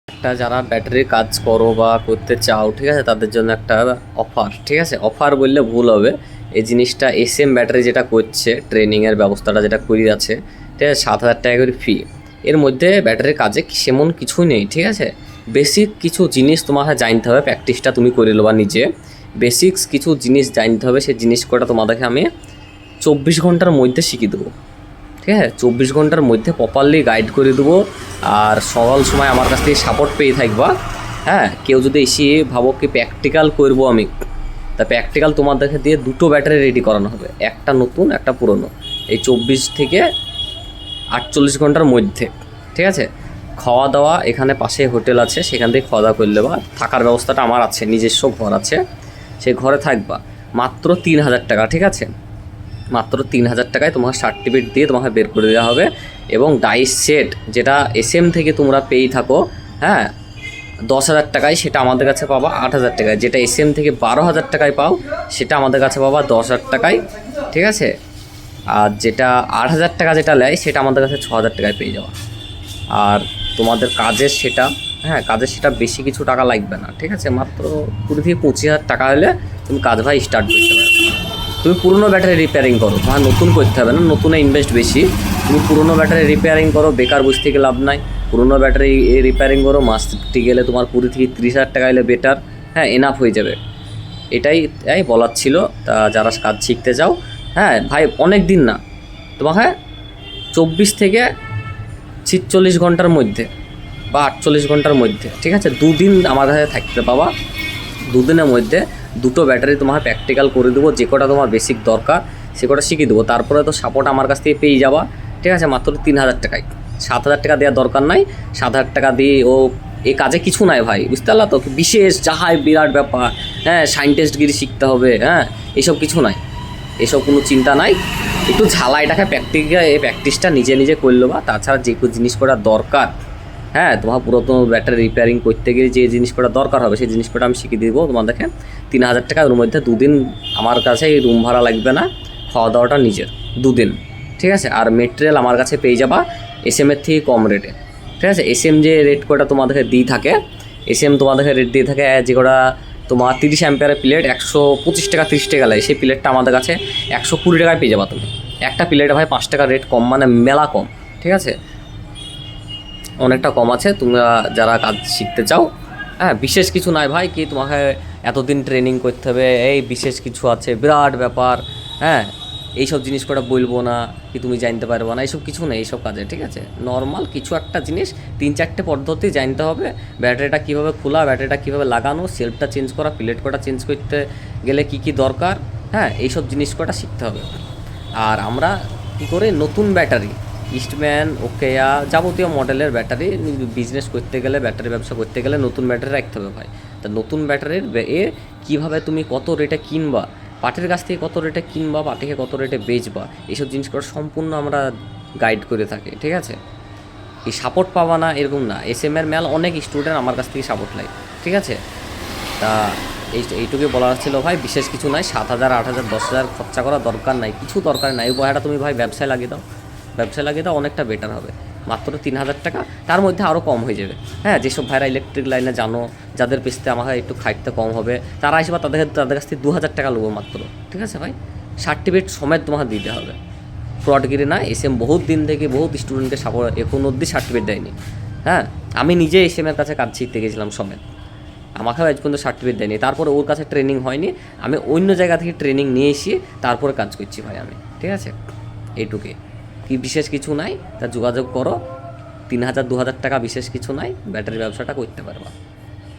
একটা যারা ব্যাটারির কাজ করো বা করতে চাও, ঠিক আছে, তাদের জন্য একটা অফার, ঠিক আছে, অফার বললে ভুল হবে। এই জিনিসটা এসএম ব্যাটারি যেটা করছে, ট্রেনিংয়ের ব্যবস্থাটা যেটা করিয়াছে, ঠিক আছে, 7,000 টাকা করে ফি। এর মধ্যে ব্যাটারির কাজে সেমন কিছুই নেই, ঠিক আছে। বেসিক কিছু জিনিস তোমাকে জানতে হবে, প্র্যাকটিসটা তুমি করে নেবা নিজে। বেসিক্স কিছু জিনিস জানতে হবে, সেই জিনিস কটা তোমাদেরকে আমি 24 ঘন্টার মধ্যে শিখিয়ে দেবো, ঠিক আছে। 24 ঘন্টার মধ্যে প্রপারলি গাইড করে দেবো। আর সকাল সময় আমার কাছ থেকে সাপোর্ট পেয়ে থাকবা। হ্যাঁ, কেউ যদি এসে ভাবো কি প্র্যাকটিক্যাল করবো আমি, তা প্র্যাকটিক্যাল তোমাদেরকে দিয়ে দুটো ব্যাটারি রেডি করানো হবে, একটা নতুন একটা পুরনো, এই 24 থেকে 48 ঘন্টার মধ্যে, ঠিক আছে। খাওয়া দাওয়া এখানে পাশে হোটেল আছে, সেখান থেকে খাওয়া দাওয়া করলে বা থাকার ব্যবস্থাটা আমার আছে, নিজস্ব ঘর আছে, সেই ঘরে থাকবা। মাত্র 3,000 টাকা, ঠিক আছে। মাত্র 3,000 টাকায় তোমাকে সার্টিফিকেট দিয়ে তোমাকে বের করে দেওয়া হবে। এবং ডাইস সেট যেটা এসএম থেকে তোমরা পেয়েই থাকো, হ্যাঁ, 10,000 টাকায়, সেটা আমাদের কাছে পাবা 8,000 টাকায়। যেটা এসএম থেকে 12,000 টাকায় পাও, সেটা আমাদের কাছে পাবা 10,000 টাকায়, ঠিক আছে। আর যেটা 8,000 টাকা যেটা নেয়, সেটা আমাদের কাছে 6,000 টাকায় পেয়ে যাওয়া। আর তোমাদের কাজের সেটা, হ্যাঁ, কাজের সেটা বেশি কিছু টাকা লাগবে না, ঠিক আছে। মাত্র 20 থেকে 25,000 টাকা হলে তুমি কাজ ভাই স্টার্ট করতে পারো। তুমি পুরনো ব্যাটারি রিপেয়ারিং করো, তোমার নতুন করতে হবে না, নতুনে ইনভেস্ট বেশি। তুমি পুরনো ব্যাটারি রিপেয়ারিং করো, বেকার বসে থেকে লাভ নাই। পুরনো ব্যাটারি রিপেয়ারিং করো, মাসটি গেলে তোমার 20 থেকে 30,000 টাকা এলে বেটার, হ্যাঁ, এনাফ হয়ে যাবে। এটাই বলার ছিল। তা যারা কাজ শিখতে চাও, হ্যাঁ ভাই, অনেক দিন না, তোমাকে 24 থেকে 46 ঘন্টার মধ্যে বা 48 ঘন্টার মধ্যে, ঠিক আছে, 2 দিন আমার কাছে থাকতে পাবা। 2 দিনের মধ্যে দুটো ব্যাটারি তোমাকে প্র্যাকটিক্যাল করে দেবো, যে কটা তোমার বেসিক দরকার সে কটা শিখিয়ে দেবো। তারপরে তো সাপোর্ট আমার কাছ থেকে পেয়ে যাবা, ঠিক আছে, মাত্র 3,000 টাকায়। 7,000 টাকা দেওয়ার দরকার নাই। 7,000 টাকা দিয়ে এই কাজে কিছু নাই ভাই, বুঝতে পারলা তো, বিশেষ যাহাই বিরাট ব্যাপার, হ্যাঁ, সায়েন্টিস্টগিরি শিখতে হবে, হ্যাঁ, এইসব কিছু নাই, এসব কোনো চিন্তা নাই। একটু ঝালাইটাকে প্র্যাকটিসটা নিজে নিজে করলো বা তাছাড়া যে জিনিস করা দরকার, হ্যাঁ, তোমার পুরাতন ব্যাটারি রিপেয়ারিং করতে গেলে যে জিনিস করা দরকার হবে, সেই জিনিস কটা আমি শিখিয়ে দেবো তোমাদেরকে। 3,000 টাকা, ওর মধ্যে 2 দিন আমার কাছে রুম ভাড়া লাগবে না, খাওয়া দাওয়াটা নিজের, 2 দিন, ঠিক আছে। আর মেটেরিয়াল আমার কাছে পেয়ে যাবা এসএমের থেকে কম রেটে, ঠিক আছে। এসএম যে রেট কটা তোমাদেরকে দিয়ে থাকে, এসএম তোমাদেরকে রেট দিয়ে থাকে, যে কটা তোমার 30 অ্যাম্পিয়ারের প্লেট 125 টাকা 30 টাকা লাগে, সেই প্লেটটা আমাদের কাছে 120 টাকায় পেয়ে যাবা তুমি। একটা প্লেটে ভাই 5 টাকা রেট কম, মানে মেলা কম, ঠিক আছে, অনেকটা কম আছে। তোমরা যারা কাজ শিখতে চাও, হ্যাঁ, বিশেষ কিছু নাই ভাই কি তোমাকে এতদিন ট্রেনিং করতে হবে, এই বিশেষ কিছু আছে বিরাট ব্যাপার, হ্যাঁ, এইসব জিনিস কটা বলবো না কি তুমি জানতে পারবো না, এইসব কিছু নেই এইসব কাজে, ঠিক আছে। নর্মাল কিছু একটা জিনিস 3-4টে পদ্ধতি জানতে হবে। ব্যাটারিটা কীভাবে খোলা, ব্যাটারিটা কীভাবে লাগানো, সেলফটা চেঞ্জ করা, প্লেট কটা চেঞ্জ করতে গেলে কী কী দরকার, হ্যাঁ, এইসব জিনিস কটা শিখতে হবে। আর আমরা কী করে নতুন ব্যাটারি, ইস্টম্যান, ওকেয়া, যাবতীয় মডেলের ব্যাটারি বিজনেস করতে গেলে, ব্যাটারি ব্যবসা করতে গেলে নতুন ব্যাটারি রাখতে হবে ভাই। তা নতুন ব্যাটারির কীভাবে তুমি কত রেটে কিনবা, পার্টির কাছ থেকে কত রেটে কিনবা, পার্টিকে কত রেটে বেচবা, এইসব জিনিসগুলো সম্পূর্ণ আমরা গাইড করে থাকি, ঠিক আছে। এই সাপোর্ট পাবা না এরকম না, এসএমের মেল অনেক স্টুডেন্ট আমার কাছ থেকে সাপোর্ট লাগে, ঠিক আছে। তা এইটুকুই বলার ছিল ভাই, বিশেষ কিছু নাই। 7,000, 8,000, 10,000 খরচা করার দরকার নাই, কিছু দরকার নাই। ওই পয়সাটা তুমি ভাই ব্যবসায় লাগিয়ে দাও, ব্যবসায় লাগিয়ে দাও, অনেকটা বেটার হবে। মাত্র 3,000 টাকা, তার মধ্যে আরও কম হয়ে যাবে। হ্যাঁ, যেসব ভাইরা ইলেকট্রিক লাইনে জানো, যাদের পেছতে আমাকে একটু খাইতে কম হবে, তারা এসে বা তাদের কাছ থেকে 2,000 টাকা নেবো মাত্র, ঠিক আছে ভাই। সার্টিফিকেট সমেত তোমাকে দিতে হবে, ফ্রডগিরি না। এসএম বহুত দিন থেকে বহুত স্টুডেন্টকে এখন অবধি সার্টিফিকেট দেয়নি। হ্যাঁ, আমি নিজে এসএমের কাছে কাজ শিখতে গেছিলাম সমেত, আমাকেও আজ পর্যন্ত সার্টিফিকেট দেয়নি। তারপরে ওর কাছে ট্রেনিং হয়নি, আমি অন্য জায়গা থেকে ট্রেনিং নিয়ে এসে তারপরে কাজ করছি ভাই আমি, ঠিক আছে। এইটুকুই, কি বিশেষ কিছু নাই। তা যোগাযোগ করো, 3,000, 2,000 টাকা বিশেষ কিছু নাই, ব্যাটারি ব্যবসাটা করতে পারবা।